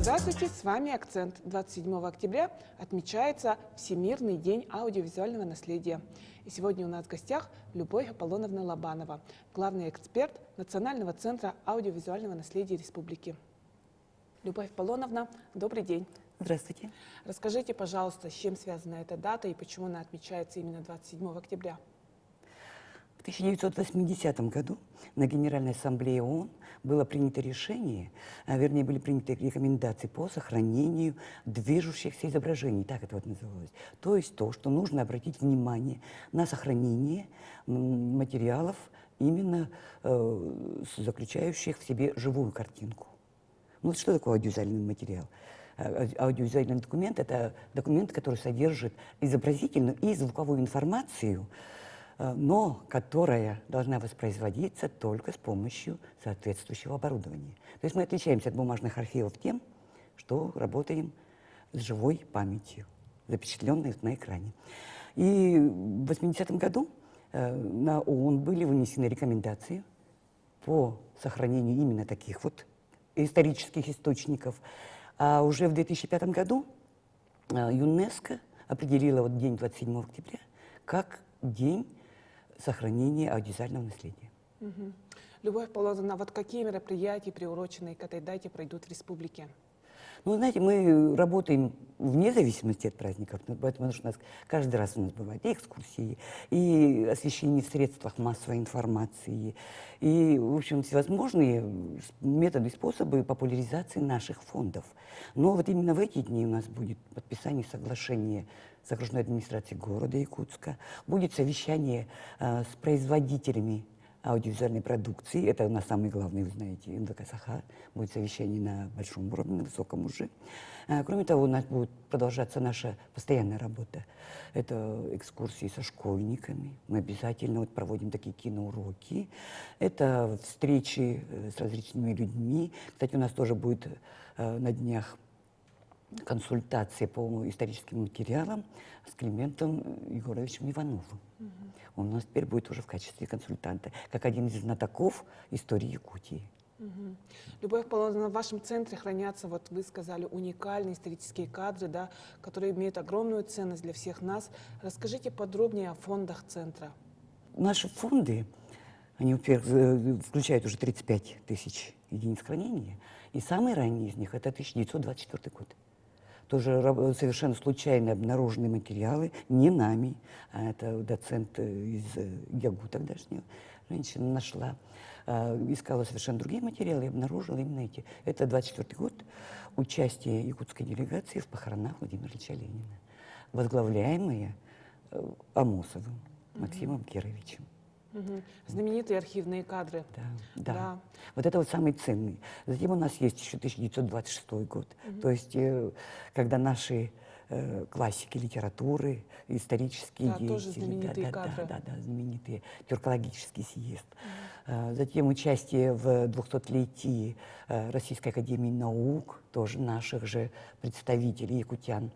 Здравствуйте, с вами «Акцент». 27 октября отмечается Всемирный день аудиовизуального наследия. И сегодня у нас в гостях Любовь Аполлоновна Лобанова, главный эксперт Национального центра аудиовизуального наследия Республики. Любовь Аполлоновна, добрый день. Здравствуйте. Расскажите, пожалуйста, с чем связана эта дата и почему она отмечается именно 27 октября? В 1980 году на Генеральной Ассамблее ООН было принято решение, вернее, были приняты рекомендации по сохранению движущихся изображений, так это вот называлось. То есть то, что нужно обратить внимание на сохранение материалов, именно заключающих в себе живую картинку. Ну, что такое аудиовизуальный материал? Аудиовизуальный документ – это документ, который содержит изобразительную и звуковую информацию, но которая должна воспроизводиться только с помощью соответствующего оборудования. То есть мы отличаемся от бумажных архивов тем, что работаем с живой памятью, запечатленной на экране. И в 80-м году на ООН были вынесены рекомендации по сохранению именно таких вот исторических источников. А уже в 2005 году ЮНЕСКО определила вот день 27 октября как день сохранения аудиовизуального наследия. Любовь Аполлоновна, вот какие мероприятия, приуроченные к этой дате, пройдут в республике? Ну, знаете, мы работаем вне зависимости от праздников, потому что у нас каждый раз у нас бывают и экскурсии, и освещение в средствах массовой информации, и, в общем, всевозможные методы и способы популяризации наших фондов. Но вот именно в эти дни у нас будет подписание соглашения с окружной администрацией города Якутска, будет совещание с производителями аудиовизуальной продукции. Это у нас самый главный, вы знаете, НВК «Саха». Будет совещание на большом уровне, на высоком уже. Кроме того, у нас будет продолжаться наша постоянная работа. Это экскурсии со школьниками. Мы обязательно вот проводим такие киноуроки. Это встречи с различными людьми. Кстати, у нас тоже будет на днях консультации по историческим материалам с Климентом Егоровичем Ивановым. Он у нас теперь будет уже в качестве консультанта, как один из знатоков истории Якутии. Любовь Аполлоновна, в вашем центре хранятся, вот вы сказали, уникальные исторические кадры, да, которые имеют огромную ценность для всех нас. Расскажите подробнее о фондах центра. Наши фонды, они, во-первых, включают уже 35 тысяч единиц хранения, и самый ранний из них – это 1924 год. Тоже совершенно случайно обнаруженные материалы, не нами, а это доцент из ГИАГУ тогдашнего, женщина нашла, искала совершенно другие материалы и обнаружила именно эти. Это 24 год, участие якутской делегации в похоронах Владимира Ильича Ленина, возглавляемые Амосовым Максимом Кировичем. Знаменитые архивные кадры. Да. Вот это вот самый ценный. Затем у нас есть еще 1926 год. То есть, когда наши классики литературы, исторические деятели. Тоже знаменитые кадры. Да, знаменитые. Тюркологический съезд. Затем участие в 200-летии Российской академии наук, тоже наших же представителей, якутян.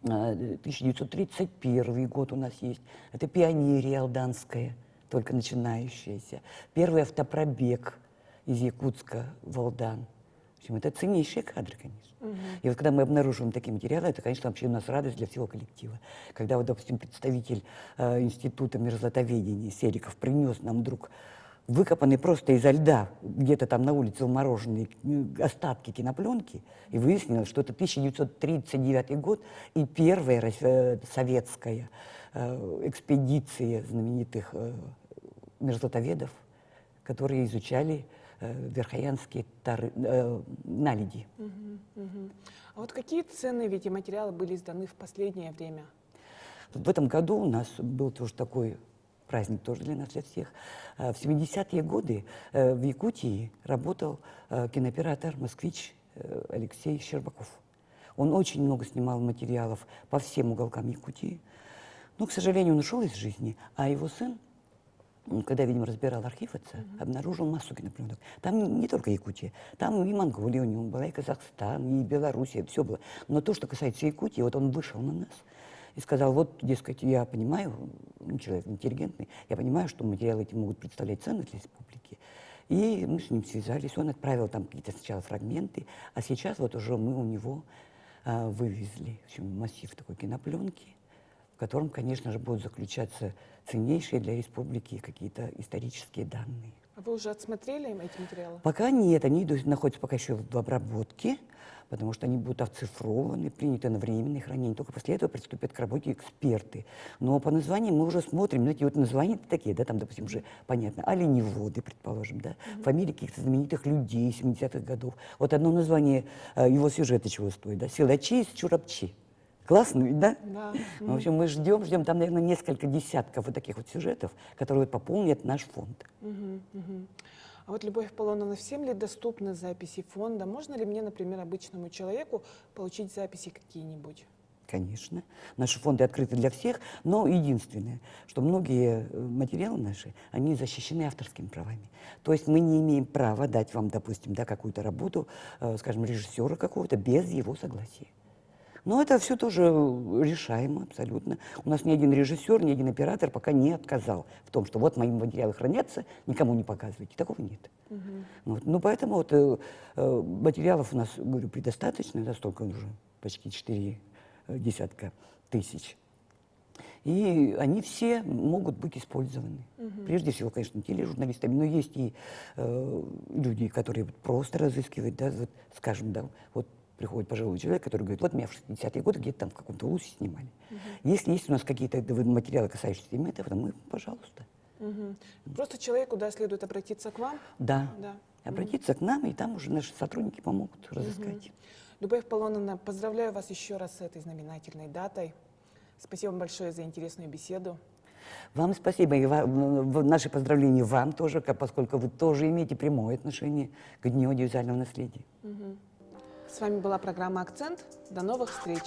1931 год у нас есть. Это пионерия алданская, только начинающаяся. Первый автопробег из Якутска в Алдан. В общем, это ценнейшие кадры, конечно. И вот когда мы обнаруживаем такие материалы, это, конечно, вообще у нас радость для всего коллектива. Когда, вот, допустим, представитель Института мерзлотоведения Сериков принес нам вдруг выкопанные просто изо льда, где-то там на улице умороженные остатки кинопленки, и выяснилось, что это 1939 год и первая советская экспедиция знаменитых мерзлотоведов, которые изучали верхоянские наледи. А вот какие ценные ведь материалы были изданы в последнее время? В этом году у нас был тоже такой праздник, тоже для нас, для всех. В 70-е годы в Якутии работал кинооператор, москвич Алексей Щербаков. Он очень много снимал материалов по всем уголкам Якутии. Но, к сожалению, он ушел из жизни, а его сын, когда, видимо, разбирал архив отца, обнаружил массу кинопленок. Там не только Якутия, там и Монголия у него была, и Казахстан, и Белоруссия, все было. Но то, что касается Якутии, вот он вышел на нас и сказал, вот, дескать, я понимаю, человек интеллигентный, я понимаю, что материалы эти могут представлять ценность для республики. И мы с ним связались, он отправил там какие-то сначала фрагменты, а сейчас вот уже мы у него вывезли, в общем, массив такой кинопленки, в котором, конечно же, будут заключаться ценнейшие для республики какие-то исторические данные. А вы уже отсмотрели эти материалы? Пока нет, они находятся пока еще в обработке, потому что они будут оцифрованы, приняты на временное хранение. Только после этого приступят к работе эксперты. Но по названиям мы уже смотрим, знаете, вот названия такие, да, там, допустим, уже понятно, оленеводы, предположим, да, фамилии каких-то знаменитых людей 70-х годов. Вот одно название его сюжета чего стоит, да, «Силачи из Чурапчи». Классно ведь, да? Да. В общем, мы ждем, там, наверное, несколько десятков вот таких вот сюжетов, которые пополнят наш фонд. А вот, Любовь Аполлоновна, всем ли доступны записи фонда? Можно ли мне, например, обычному человеку получить записи какие-нибудь? Конечно. Наши фонды открыты для всех, но единственное, что многие материалы наши, они защищены авторскими правами. То есть мы не имеем права дать вам, допустим, да, какую-то работу, скажем, режиссера какого-то без его согласия. Но это все тоже решаемо абсолютно. У нас ни один режиссер, ни один оператор пока не отказал в том, что вот мои материалы хранятся, никому не показывайте. Такого нет. Вот. Ну, поэтому вот, материалов у нас, говорю, предостаточно, да, столько уже, почти 4 десятка тысяч. И они все могут быть использованы. Прежде всего, конечно, тележурналистами, но есть и люди, которые просто разыскивают, да, вот, скажем, да, вот приходит пожилой человек, который говорит, вот меня в 60-е годы где-то там в каком-то УЛУСе снимали. Если есть у нас какие-то материалы, касающиеся именно этого, мы, пожалуйста. Просто человеку, да, следует обратиться к вам? Да, обратиться к нам, и там уже наши сотрудники помогут разыскать. Любовь Аполлоновна, поздравляю вас еще раз с этой знаменательной датой. Спасибо вам большое за интересную беседу. Вам спасибо, и наши поздравления вам тоже, поскольку вы тоже имеете прямое отношение к Дню аудиовизуального наследия. С вами была программа «Акцент». До новых встреч!